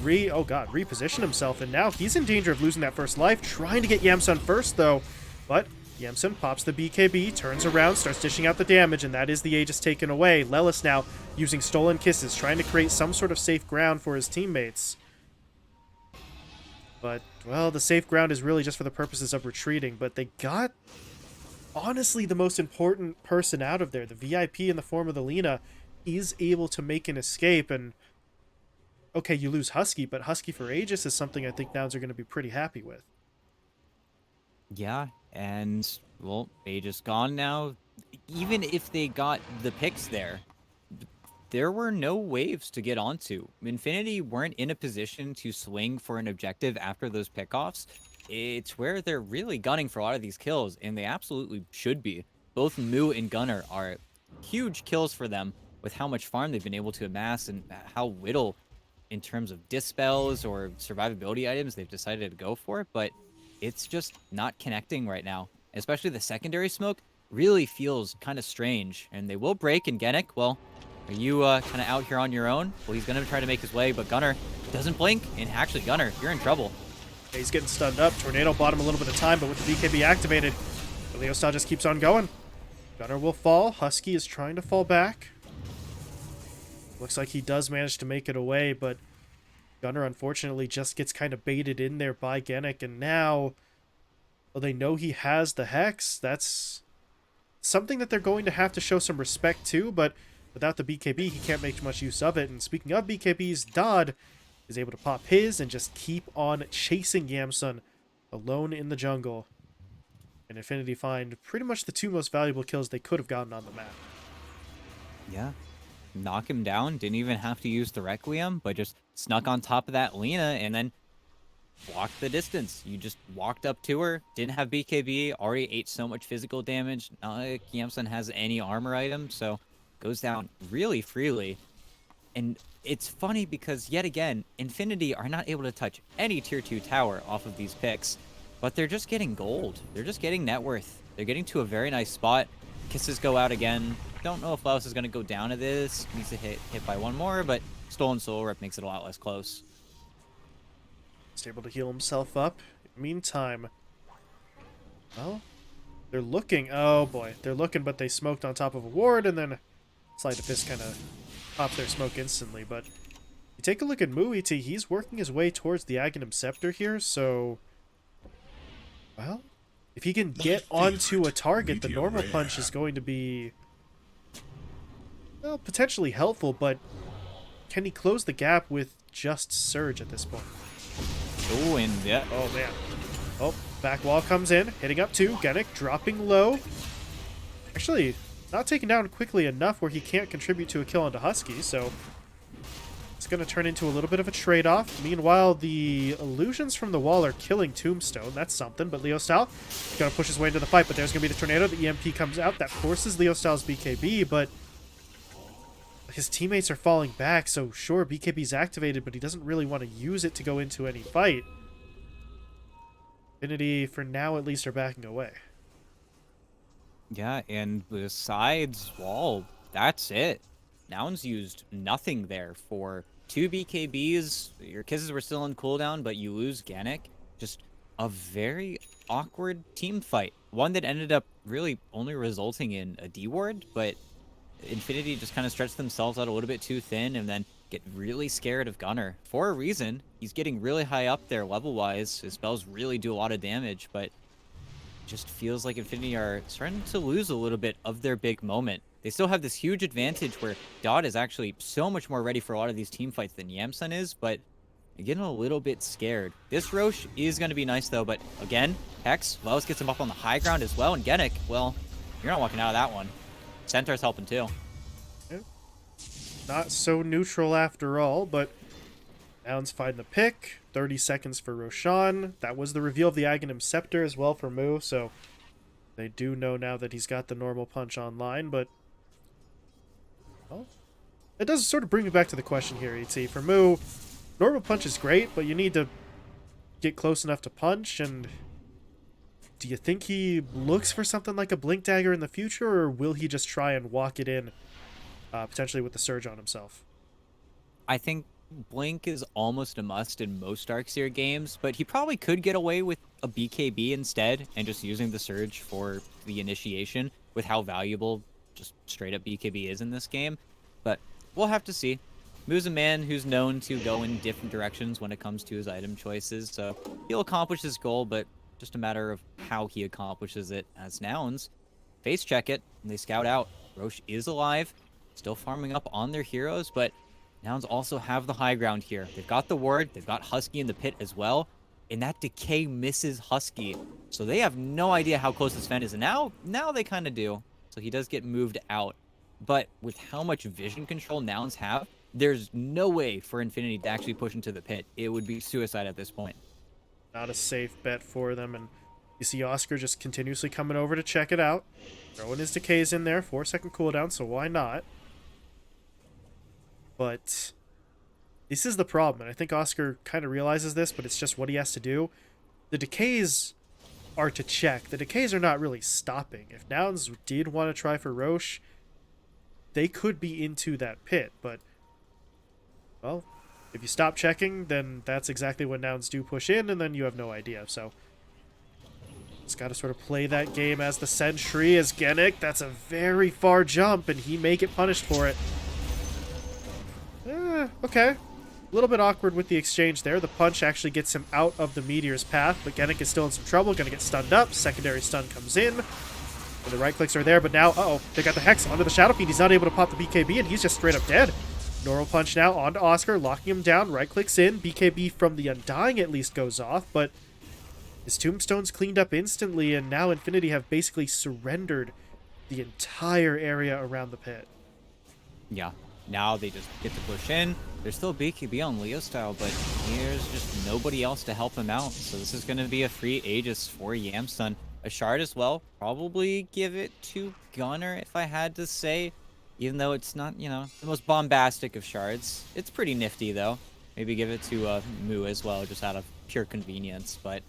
reposition himself, and now he's in danger of losing that first life, trying to get Yamsun first, though. But Yamsun pops the BKB, turns around, starts dishing out the damage, and that is the Aegis taken away. Lelis now using Stolen Kisses, trying to create some sort of safe ground for his teammates. But, well, the safe ground is really just for the purposes of retreating, but they got, honestly, the most important person out of there. The VIP in the form of the Lina is able to make an escape, and okay, you lose Husky, but Husky for Aegis is something I think Nouns are going to be pretty happy with. Yeah, and, well, Aegis gone now. Even if they got the picks there were no waves to get onto. Infinity weren't in a position to swing for an objective after those pickoffs. It's where they're really gunning for a lot of these kills, and they absolutely should be. Both Moo and Gunnar are huge kills for them with how much farm they've been able to amass and how little in terms of dispels or survivability items they've decided to go for, but it's just not connecting right now. Especially the secondary smoke really feels kind of strange, and they will break, and Genic, well, are you kind of out here on your own? Well, he's going to try to make his way, but Gunnar doesn't blink, and actually, Gunnar, you're in trouble. Yeah, he's getting stunned up. Tornado bought him a little bit of time, but with the BKB activated, the Leo style just keeps on going. Gunnar will fall. Husky is trying to fall back. Looks like he does manage to make it away, but Gunnar unfortunately just gets kind of baited in there by Genic, and now, well, they know he has the Hex. That's something that they're going to have to show some respect to, but without the BKB, he can't make much use of it. And speaking of BKBs, Dodd is able to pop his and just keep on chasing Yamsun alone in the jungle. And Infinity find pretty much the two most valuable kills they could have gotten on the map. Yeah. Knock him down. Didn't even have to use the Requiem, but just snuck on top of that Lina and then walked the distance. You just walked up to her, didn't have BKB, already ate so much physical damage. Not like Yamsun has any armor item, so goes down really freely. And it's funny because, yet again, Infinity are not able to touch any tier 2 tower off of these picks, but they're just getting gold. They're just getting net worth. They're getting to a very nice spot. Kisses go out again. Don't know if Laos is going to go down to this. Needs to hit by one more, but Stolen Soul Rip makes it a lot less close. He's able to heal himself up. Meantime, well, they're looking. Oh boy, they're looking, but they smoked on top of a ward, and then Sleight of Fist kind of popped their smoke instantly. But you take a look at Muiti, he's working his way towards the Aghanim Scepter here, so, well, if he can get onto a target, the normal punch is going to be, well, potentially helpful, but can he close the gap with just Surge at this point? Oh, and yeah. Oh, man. Oh, back wall comes in, hitting up two. Genic dropping low. Actually, not taken down quickly enough where he can't contribute to a kill onto Husky, so it's going to turn into a little bit of a trade-off. Meanwhile, the illusions from the wall are killing Tombstone. That's something, but Leo Style is going to push his way into the fight, but there's going to be the Tornado. The EMP comes out. That forces Leo Style's BKB, but his teammates are falling back, so sure, BKB's activated, but he doesn't really want to use it to go into any fight. Infinity, for now at least, are backing away. Yeah, and besides wall, that's it. Nouns used nothing there for 2 BKBs. Your kisses were still on cooldown, but you lose Genic. Just a very awkward team fight. One that ended up really only resulting in a D ward, but Infinity just kind of stretched themselves out a little bit too thin and then get really scared of Gunnar. For a reason, he's getting really high up there level-wise. His spells really do a lot of damage, but just feels like Infinity are starting to lose a little bit of their big moment. They still have this huge advantage where Dodd is actually so much more ready for a lot of these team fights than Yamsun is, but they're getting a little bit scared. This Roche is going to be nice, though, but again, Hex, Wells gets him up on the high ground as well, and Genic, well, you're not walking out of that one. Centaur's helping, too. Yeah. Not so neutral after all, but Nouns find the pick. 30 seconds for Roshan. That was the reveal of the Aghanim Scepter as well for Mu, so they do know now that he's got the normal punch online, but... well, it does sort of bring me back to the question here, ET. For Mu, normal punch is great, but you need to get close enough to punch, and do you think he looks for something like a Blink Dagger in the future, or will he just try and walk it in, potentially with the Surge on himself? I think Blink is almost a must in most Darkseer games, but he probably could get away with a BKB instead and just using the Surge for the initiation with how valuable just straight up BKB is in this game. But we'll have to see. Mu's a man who's known to go in different directions when it comes to his item choices, so he'll accomplish his goal, but just a matter of how he accomplishes it as Nouns. Face check it, and they scout out. Roche is alive, still farming up on their heroes, but Nouns also have the high ground here. They've got the ward, they've got Husky in the pit as well, and that decay misses Husky. So they have no idea how close this Fen is, and now they kind of do. So he does get moved out. But with how much vision control Nouns have, there's no way for Infinity to actually push into the pit. It would be suicide at this point. Not a safe bet for them, and you see Oscar just continuously coming over to check it out. Throwing his decays in there, 4-second cooldown, so why not? But this is the problem, and I think Oscar kind of realizes this, but it's just what he has to do. The decays are to check. The decays are not really stopping. If Nouns did want to try for Roche, they could be into that pit, but, well, if you stop checking, then that's exactly when Nouns do push in, and then you have no idea, so just got to sort of play that game as the sentry, as Genic. That's a very far jump, and he may get punished for it. Okay. A little bit awkward with the exchange there. The punch actually gets him out of the Meteor's path, but Genic is still in some trouble. Gonna get stunned up. Secondary stun comes in. And the right clicks are there, but now, uh-oh, they got the Hex onto the Shadow Fiend. He's not able to pop the BKB, and he's just straight up dead. Normal punch now onto Oscar, locking him down. Right clicks in. BKB from the Undying at least goes off, but his Tombstone's cleaned up instantly, and now Infinity have basically surrendered the entire area around the pit. Yeah. Now they just get to push in. There's still BKB on Leo style, but there's just nobody else to help him out. So this is going to be a free Aegis for Yamsun. A shard as well. Probably give it to Gunner if I had to say. Even though it's not, you know, the most bombastic of shards. It's pretty nifty though. Maybe give it to Mu as well, just out of pure convenience. But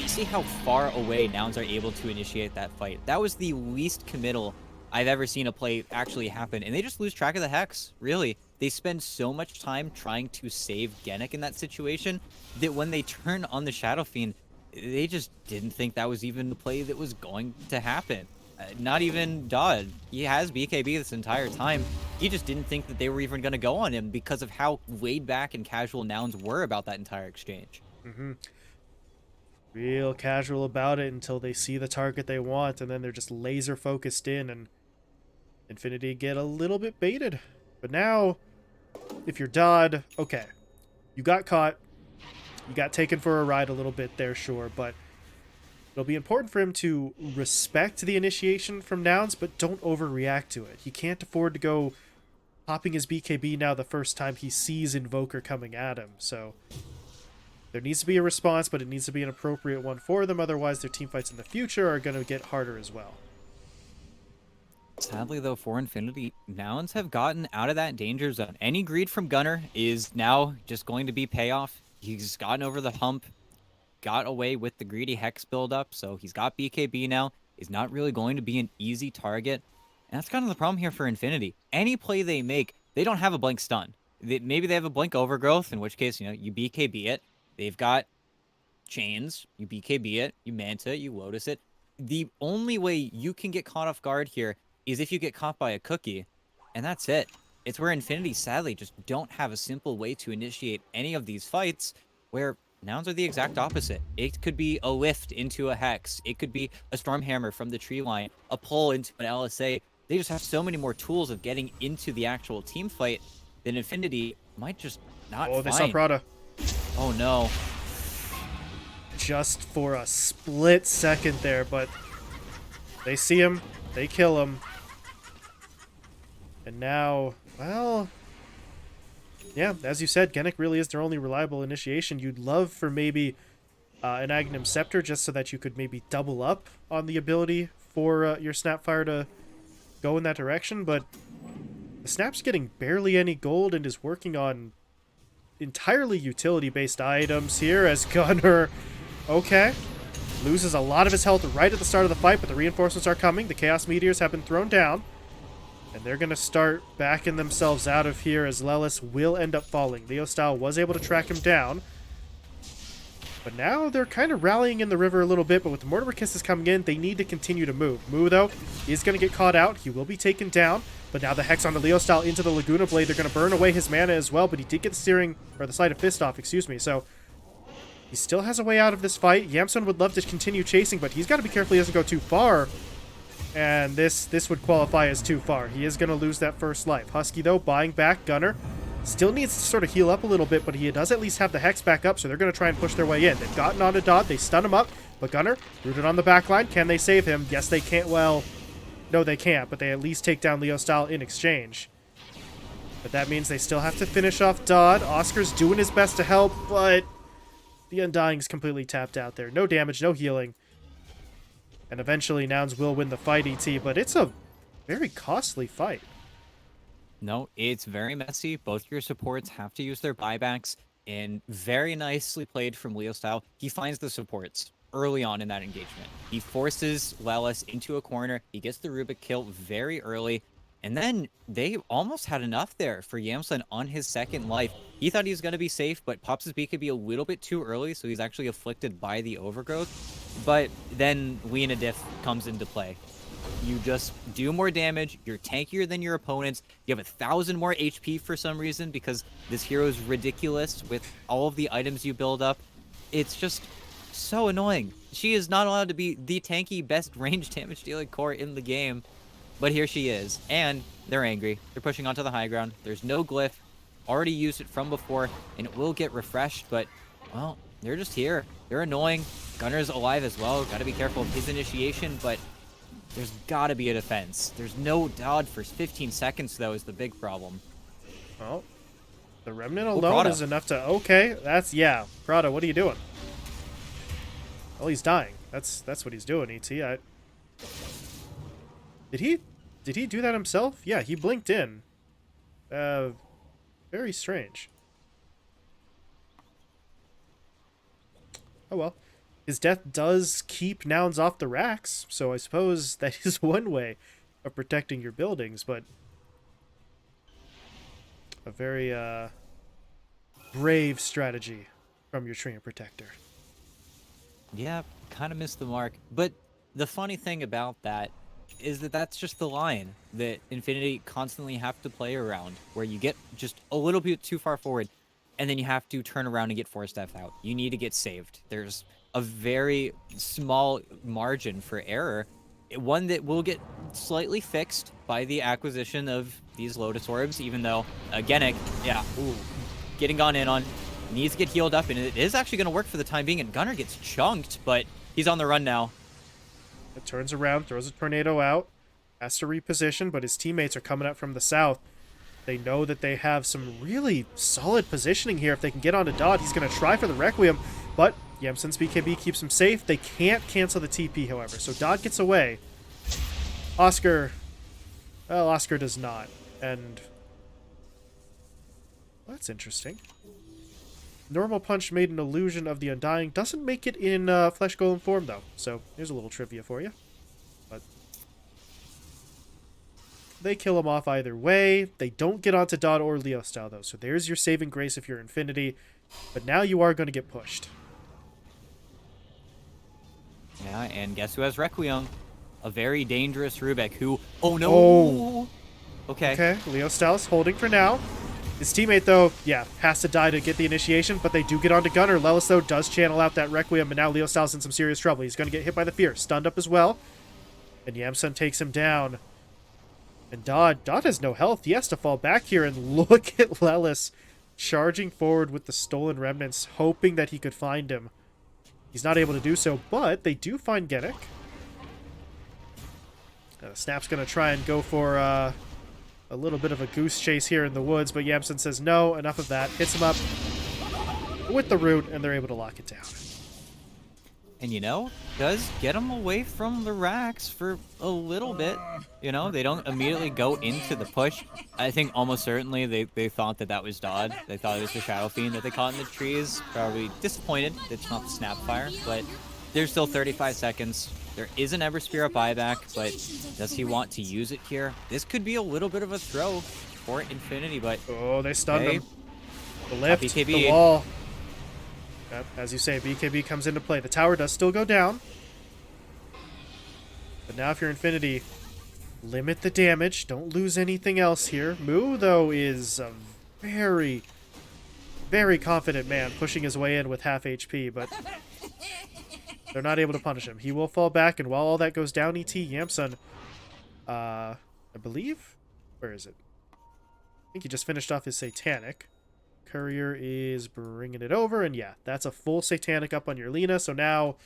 you see how far away Nouns are able to initiate that fight. That was the least committal I've ever seen a play actually happen, and they just lose track of the Hex, really. They spend so much time trying to save Genic in that situation that when they turn on the Shadow Fiend, they just didn't think that was even the play that was going to happen. Not even Dodd. He has BKB this entire time. He just didn't think that they were even going to go on him because of how laid back and casual Nouns were about that entire exchange. Real casual about it until they see the target they want, and then they're just laser focused in, and Infinity get a little bit baited. But now, if you're Dodd, okay, you got caught. You got taken for a ride a little bit there, sure, but it'll be important for him to respect the initiation from Nouns, but don't overreact to it. He can't afford to go popping his BKB now the first time he sees Invoker coming at him, so there needs to be a response, but it needs to be an appropriate one for them, otherwise their teamfights in the future are going to get harder as well. Sadly, though, for Infinity, Nouns have gotten out of that danger zone. Any greed from Gunner is now just going to be payoff. He's gotten over the hump, got away with the greedy Hex buildup, so he's got BKB now. He's not really going to be an easy target. And that's kind of the problem here for Infinity. Any play they make, they don't have a blink stun. Maybe they have a blink overgrowth, in which case, you know, you BKB it. They've got chains, you BKB it, you Manta it, you Lotus it. The only way you can get caught off guard here is if you get caught by a cookie, and that's it. It's where Infinity, sadly, just don't have a simple way to initiate any of these fights, where Nouns are the exact opposite. It could be a lift into a hex. It could be a Stormhammer from the tree line, a pull into an LSA. They just have so many more tools of getting into the actual team fight that Infinity might just not Oh, they saw find. Prada. Oh no. Just for a split second there, but they see him, they kill him. And now, well, yeah, as you said, Genic really is their only reliable initiation. You'd love for maybe an Aghanim Scepter just so that you could maybe double up on the ability for your Snapfire to go in that direction, but the Snap's getting barely any gold and is working on entirely utility-based items here as Gunner, okay, loses a lot of his health right at the start of the fight, but the reinforcements are coming. The Chaos Meteors have been thrown down, and they're going to start backing themselves out of here as Lelis will end up falling. Leo Style was able to track him down, but now they're kind of rallying in the river a little bit, but with the Mortimer Kisses coming in, they need to continue to move. Mu, though, is going to get caught out. He will be taken down, but now the Hex on the Leo Style into the Laguna Blade. They're going to burn away his mana as well, but he did get the steering, or the Sleight of Fist off, excuse me, so he still has a way out of this fight. Yamsun would love to continue chasing, but he's got to be careful he doesn't go too far, and this would qualify as too far. He is going to lose that first life. Husky, though, buying back. Gunner still needs to sort of heal up a little bit, but he does at least have the Hex back up, so they're going to try and push their way in. They've gotten onto Dodd. They stun him up, but Gunner rooted on the back line. Can they save him? Yes, they can't. Well, no, they can't, but they at least take down Leo Style in exchange. But that means they still have to finish off Dodd. Oscar's doing his best to help, but the Undying's completely tapped out there. No damage, no healing. And eventually Nouns will win the fight, ET, but it's a very costly fight. No, it's very messy. Both your supports have to use their buybacks, and very nicely played from Leo Style. He finds the supports early on in that engagement. He forces Lelis into a corner. He gets the Rubik kill very early, and then they almost had enough there for Yamsun on his second life. He thought he was going to be safe, but Pops' BKB a little bit too early, so he's actually afflicted by the overgrowth. But then Lena Diff comes into play. You just do more damage, you're tankier than your opponents, you have 1,000 more HP for some reason because this hero is ridiculous with all of the items you build up. It's just so annoying. She is not allowed to be the tanky best range damage dealing core in the game, but here she is, and they're angry. They're pushing onto the high ground. There's no glyph, already used it from before, and it will get refreshed, but, well, they're just here. They're annoying. Gunner's alive as well, gotta be careful of his initiation, but there's gotta be a defense. There's no Dodd for 15 seconds, though, is the big problem. Well, the Remnant alone is enough to... Okay, that's... Yeah, Prada, what are you doing? Well, he's dying. That's what he's doing, ET. Did he do that himself? Yeah, he blinked in. Very strange. Oh well. His death does keep Nouns off the racks, so I suppose that is one way of protecting your buildings, but a very brave strategy from your Treant Protector. Yeah, kind of missed the mark. But the funny thing about that is that that's just the line that Infinity constantly have to play around, where you get just a little bit too far forward, and then you have to turn around and get forced F out. You need to get saved. There's a very small margin for error, one that will get slightly fixed by the acquisition of these Lotus Orbs, even though, Genic, yeah, getting gone in on, needs to get healed up, and it is actually going to work for the time being, and Gunner gets chunked, but he's on the run now. It turns around, throws a tornado out, has to reposition, but his teammates are coming up from the south. They know that they have some really solid positioning here. If they can get onto Dodd, he's going to try for the Requiem, but Yamsun's BKB keeps him safe. They can't cancel the TP, however, so Dodd gets away. Oscar... Well, Oscar does not, and... Well, that's interesting. Normal Punch made an illusion of the Undying. Doesn't make it in Flesh Golem form, though, so here's a little trivia for you. But they kill him off either way. They don't get onto Dodd or Leo Style, though, so there's your saving grace if you're Infinity. But now you are going to get pushed. Yeah, and guess who has Requiem? A very dangerous Rubik who... Oh, no! Oh. Okay. Okay, Leo Styles holding for now. His teammate, though, yeah, has to die to get the initiation, but they do get onto Gunner. Lelis, though, does channel out that Requiem, and now Leo Styles in some serious trouble. He's going to get hit by the Fear. Stunned up as well. And Yamsun takes him down. And Dodd has no health. He has to fall back here, and look at Lelis charging forward with the Stolen Remnants, hoping that he could find him. He's not able to do so, but they do find Genic. Snap's going to try and go for a little bit of a goose chase here in the woods, but Yamsun says no, enough of that. Hits him up with the root, and they're able to lock it down. And, you know, does get him away from the racks for a little bit. You know, they don't immediately go into the push. I think almost certainly they thought that was Dodd. They thought it was the Shadow Fiend that they caught in the trees. Probably disappointed that it's not the Snapfire, but there's still 35 seconds. There is an Ember Spirit buyback, but does he want to use it here? This could be a little bit of a throw for Infinity, but... Oh, they stunned him. The lift, BKB. the wall. Yep, as you say, BKB comes into play. The tower does still go down. But now if you're Infinity, limit the damage. Don't lose anything else here. Mu, though, is a very, very confident man pushing his way in with half HP, but they're not able to punish him. He will fall back, and while all that goes down, ET, Yamsun, I believe? Where is it? I think he just finished off his Satanic. Courier is bringing it over, and yeah, that's a full Satanic up on your Lina, so now,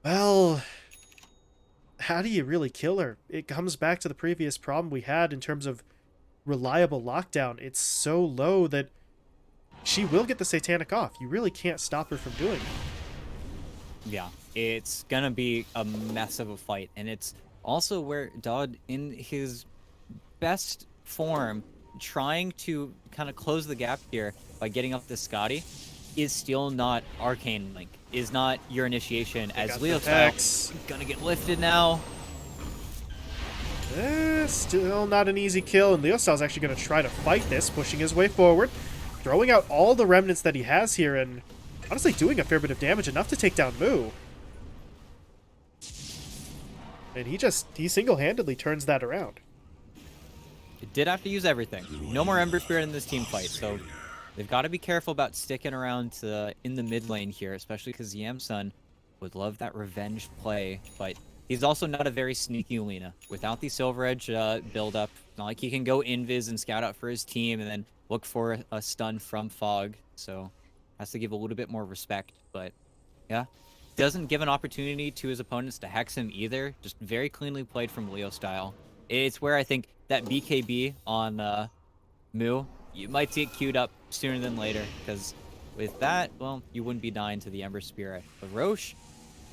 well, how do you really kill her? It comes back to the previous problem we had in terms of reliable lockdown. It's so low that she will get the Satanic off. You really can't stop her from doing it. Yeah, it's gonna be a mess of a fight, and it's also where Dodd, in his best form, trying to kind of close the gap here by getting up the Scotty, is still not Arcane Link, is not your initiation as Leo style. Gonna get lifted now. Still not an easy kill, and Leo Style's actually going to try to fight this, pushing his way forward, throwing out all the remnants that he has here, and honestly doing a fair bit of damage, enough to take down Mu. And he single-handedly turns that around. It did have to use everything. No more Ember Spirit in this team fight, so they've got to be careful about sticking around in the mid lane here, especially because Yamsun would love that revenge play, but he's also not a very sneaky Lina. Without the Silver Edge build-up, not like he can go invis and scout out for his team and then look for a stun from Fog, so has to give a little bit more respect, but yeah. Doesn't give an opportunity to his opponents to hex him either. Just very cleanly played from Leo style. It's where I think that BKB on Mu, you might see it queued up sooner than later, because with that, well, you wouldn't be dying to the Ember Spirit. But Roche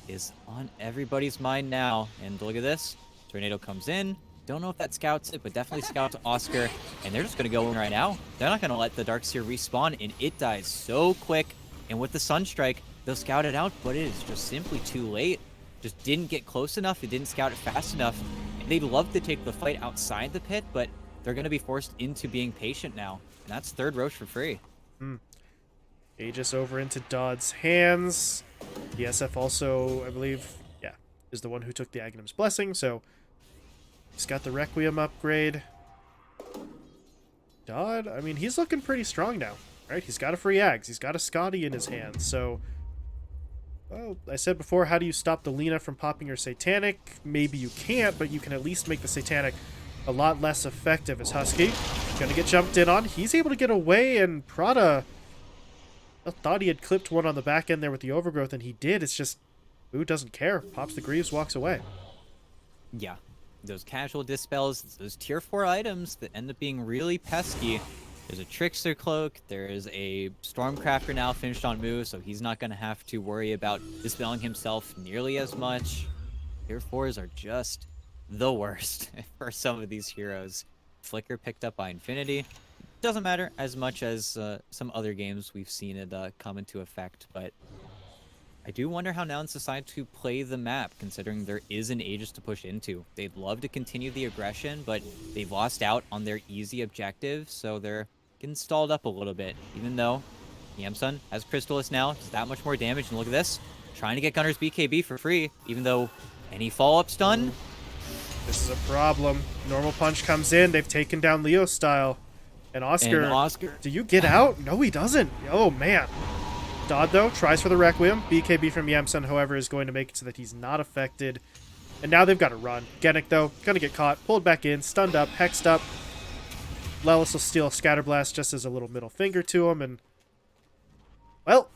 is on everybody's mind now, and look at this. Tornado comes in. Don't know if that scouts it, but definitely scouts Oscar, and they're just going to go in right now. They're not going to let the Darkseer respawn, and it dies so quick. And with the Sunstrike, they'll scout it out, but it is just simply too late. Just didn't get close enough. It didn't scout it fast enough. And they'd love to take the fight outside the pit, but they're going to be forced into being patient now. And that's third Roche for free. Aegis over into Dodd's hands. The SF also, I believe, yeah, is the one who took the Aghanim's Blessing, so he's got the Requiem upgrade. Dodd, I mean, he's looking pretty strong now, right? He's got a free Ags. He's got a Scotty in his hands, so... Well, I said before, how do you stop the Lina from popping her Satanic? Maybe you can't, but you can at least make the Satanic a lot less effective. As Husky gonna get jumped in on. He's able to get away, and Prada... I thought he had clipped one on the back end there with the Overgrowth, and he did. It's just, Boo doesn't care. Pops the Greaves, walks away. Yeah, those casual dispels, those tier 4 items that end up being really pesky. There's a Trickster Cloak, there's a Stormcrafter now finished on Mu, so he's not going to have to worry about dispelling himself nearly as much. Tier 4s are just the worst for some of these heroes. Flicker picked up by Infinity. Doesn't matter as much as some other games we've seen it come into effect, but I do wonder how nouns decide to play the map, considering there is an Aegis to push into. They'd love to continue the aggression, but they've lost out on their easy objective, so they're getting stalled up a little bit, even though Yamsun has Crystallis now, does that much more damage, and look at this. Trying to get Gunner's BKB for free, even though any follow-up stun? This is a problem. Normal Punch comes in, they've taken down Leo style. And And Oscar, Oscar, do you get out? No, he doesn't. Oh, man. Dodd, though, tries for the Requiem. BKB from Yamsun, however, is going to make it so that he's not affected. And now they've got to run. Genic, though, gonna get caught, pulled back in, stunned up, hexed up. Lelis will steal Scatterblast just as a little middle finger to him, and... well,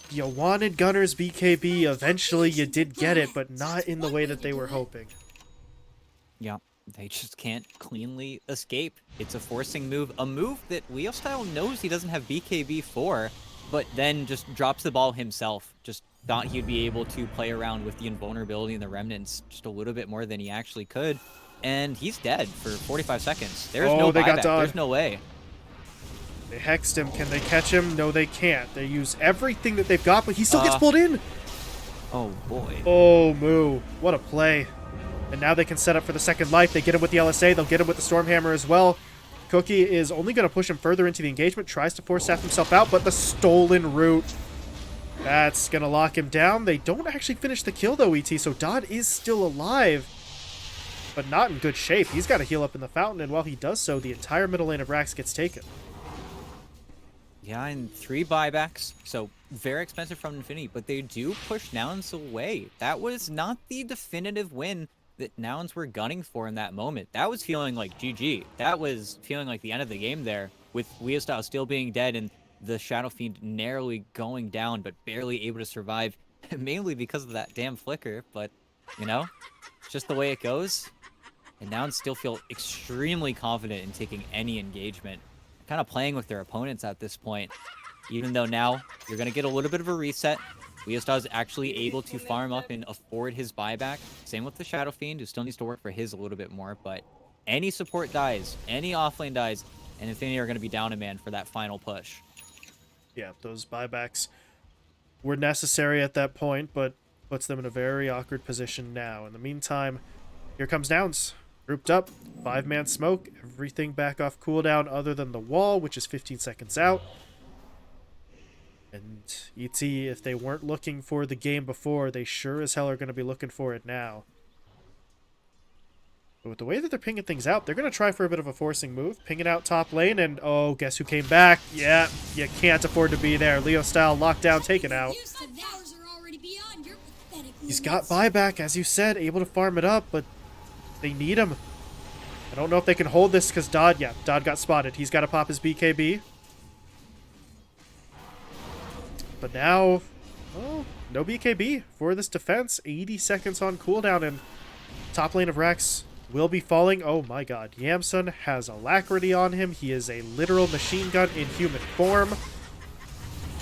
you wanted Gunner's BKB. Eventually, you did get it, but not in the way that they were hoping. yeah, they just can't cleanly escape. It's a forcing move, a move that Leo Style knows he doesn't have BKB for, but then just drops the ball himself. Just thought he'd be able to play around with the invulnerability and the remnants just a little bit more than he actually could. And he's dead for 45 seconds. There's no they got buyback. Dodd. There's no way. They hexed him. Can they catch him? No, they can't. They use everything that they've got, but he still gets pulled in. Oh, boy. Oh, Moo. What a play. And now they can set up for the second life. They get him with the LSA. They'll get him with the Stormhammer as well. Cookie is only going to push him further into the engagement. Tries to force Seth himself out, but the stolen route. That's going to lock him down. They don't actually finish the kill, though, ET. So Dodd is still alive, but not in good shape. He's got to heal up in the fountain, and while he does so, the entire middle lane of Rax gets taken. Yeah, and 3 buybacks, so very expensive from Infinity, but they do push Nouns away. That was not the definitive win that Nouns were gunning for in that moment. That was feeling like GG. That was feeling like the end of the game there, with Leostyle still being dead and the Shadow Fiend narrowly going down, but barely able to survive, mainly because of that damn flicker, but, you know, it's just the way it goes. And Nouns still feel extremely confident in taking any engagement. Kind of playing with their opponents at this point, even though now you're going to get a little bit of a reset. Leostar is actually able to farm up and afford his buyback. Same with the Shadow Fiend, who still needs to work for his a little bit more, but any support dies, any offlane dies, and Infinity are going to be down a man for that final push. Yeah, those buybacks were necessary at that point, but puts them in a very awkward position now. In the meantime, here comes Nouns. Grouped up, 5-man smoke, everything back off cooldown other than the wall, which is 15 seconds out. And ET, if they weren't looking for the game before, they sure as hell are going to be looking for it now. But with the way that they're pinging things out, they're going to try for a bit of a forcing move. Ping it out top lane, and oh, guess who came back? Yeah, you can't afford to be there. Leo style, lockdown, taken out. He's got buyback, as you said, able to farm it up, but they need him. I don't know if they can hold this because Dodd got spotted. He's got to pop his BKB. But now, oh, no BKB for this defense. 80 seconds on cooldown, and top lane of Rex will be falling. Oh my god. Yamsun has Alacrity on him. He is a literal machine gun in human form.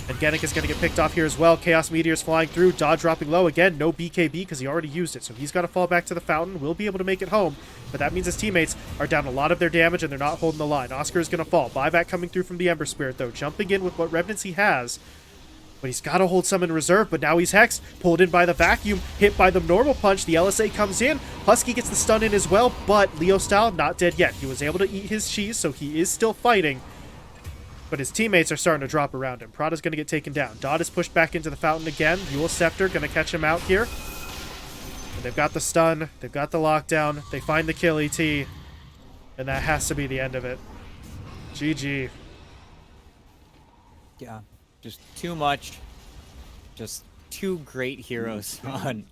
And Genic is going to get picked off here as well. Chaos Meteors flying through. Dodd dropping low. Again, no BKB because he already used it. So he's got to fall back to the fountain. Will be able to make it home. But that means his teammates are down a lot of their damage and they're not holding the line. Oscar is going to fall. Buyback coming through from the Ember Spirit, though. Jumping in with what remnants he has. But he's got to hold some in reserve. But now he's hexed. Pulled in by the vacuum. Hit by the normal punch. The LSA comes in. Husky gets the stun in as well. But Leo style, not dead yet. He was able to eat his cheese, so he is still fighting. But his teammates are starting to drop around him. Prada's going to get taken down. Dodd is pushed back into the fountain again. Yule Scepter going to catch him out here. And they've got the stun. They've got the lockdown. They find the kill, ET. And that has to be the end of it. GG. Yeah, just too much. Just two great heroes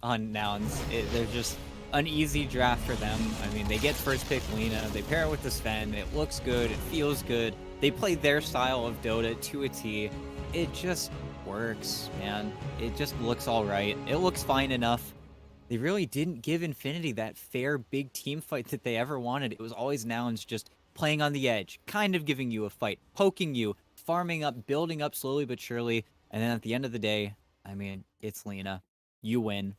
on Nouns. They're just an easy draft for them. I mean, they get first pick Lina. They pair it with the Sven. It looks good. It feels good. They play their style of Dota to a T. It just works, man. It just looks all right. It looks fine enough. They really didn't give Infinity that fair big team fight that they ever wanted. It was always Nouns just playing on the edge, kind of giving you a fight, poking you, farming up, building up slowly but surely. And then at the end of the day, I mean, it's Lina. You win.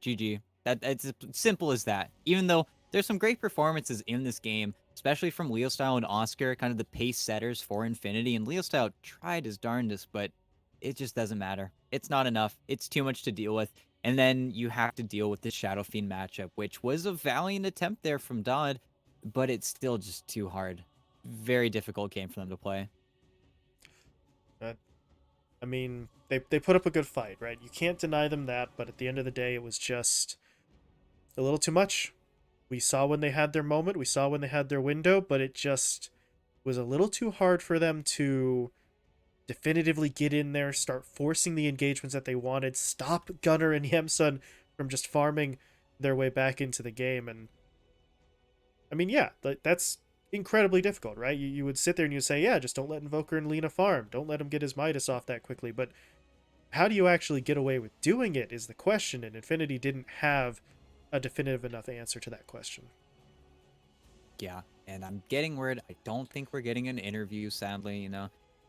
GG. It's as simple as that. Even though there's some great performances in this game, especially from Leostyle and Oscar, kind of the pace setters for Infinity. And Leostyle tried his darndest, but it just doesn't matter. It's not enough. It's too much to deal with. And then you have to deal with the Shadow Fiend matchup, which was a valiant attempt there from Dodd, but it's still just too hard. Very difficult game for them to play. I mean, they put up a good fight, right? You can't deny them that, but at the end of the day, it was just a little too much. We saw when they had their moment, we saw when they had their window, but it just was a little too hard for them to definitively get in there, start forcing the engagements that they wanted, stop Gunnar and Yemsun from just farming their way back into the game. And I mean, yeah, that's incredibly difficult, right? You would sit there and you say, yeah, just don't let Invoker and Lena farm. Don't let him get his Midas off that quickly. But how do you actually get away with doing it is the question, and Infinity didn't have a definitive enough answer to that question. Yeah, and I'm getting word. I don't think we're getting an interview, sadly,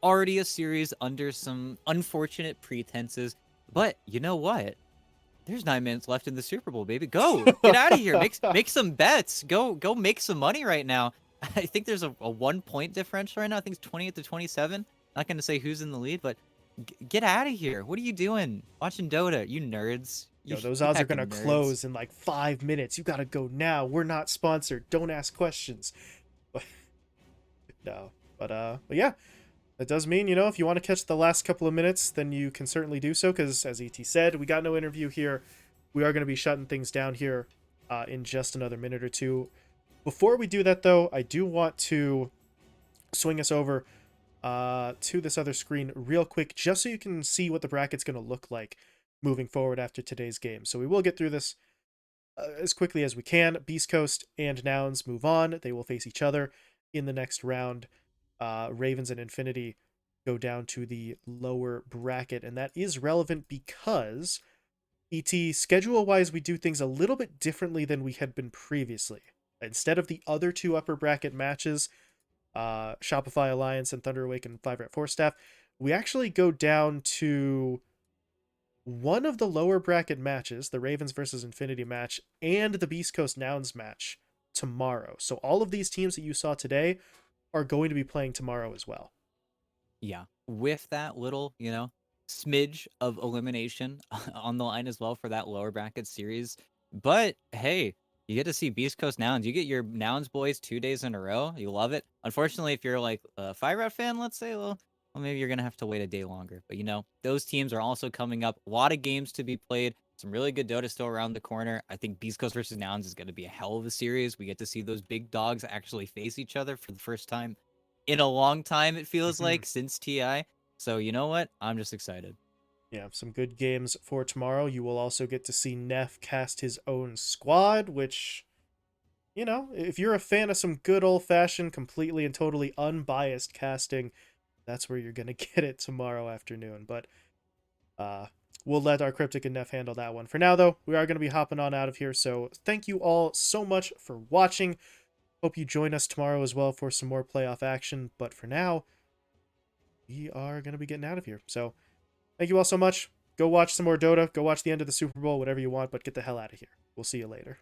Already a series under some unfortunate pretenses. But you know what? There's 9 minutes left in the Super Bowl, baby. Go. Get out of here. Make some bets. Go make some money right now. I think there's a 1 point differential right now. I think it's 28-27. Not gonna say who's in the lead, but get out of here. What are you doing? Watching Dota, you nerds. You, Yo, those you odds are gonna heckin' nerds. close in like 5 minutes. You gotta go now. We're not sponsored. Don't ask questions. No, but yeah, that does mean, if you want to catch the last couple of minutes, then you can certainly do so. Because as ET said, we got no interview here. We are going to be shutting things down here in just another minute or two. Before we do that, though, I do want to swing us over to this other screen real quick, just so you can see what the bracket's going to look like moving forward after today's game. So we will get through this as quickly as we can. Beast Coast and Nouns move on. They will face each other in the next round. Ravens and Infinity go down to the lower bracket, and that is relevant because schedule-wise, we do things a little bit differently than we had been previously. Instead of the other two upper bracket matches, Shopify Alliance and Thunder Awaken 5 Rat 4 staff, we actually go down to one of the lower bracket matches, the Ravens versus Infinity match, and the Beast Coast Nouns match tomorrow. So all of these teams that you saw today are going to be playing tomorrow as well. Yeah, with that little, smidge of elimination on the line as well for that lower bracket series. But hey, you get to see Beast Coast Nouns. You get your Nouns boys 2 days in a row. You love it. Unfortunately, if you're like a Fire Red fan, let's say, well, maybe you're gonna have to wait a day longer. But those teams are also coming up. A lot of games to be played. Some really good Dota still around the corner. I think Beast Coast versus Nouns is going to be a hell of a series. We get to see those big dogs actually face each other for the first time in a long time, it feels like, since TI. So you know what? I'm just excited. Yeah, some good games for tomorrow. You will also get to see Neff cast his own squad, which, if you're a fan of some good old-fashioned, completely and totally unbiased casting, that's where you're going to get it tomorrow afternoon. But we'll let our Cryptic and Neff handle that one. For now, though, we are going to be hopping on out of here. So thank you all so much for watching. Hope you join us tomorrow as well for some more playoff action. But for now, we are going to be getting out of here. So thank you all so much. Go watch some more Dota. Go watch the end of the Super Bowl, whatever you want, but get the hell out of here. We'll see you later.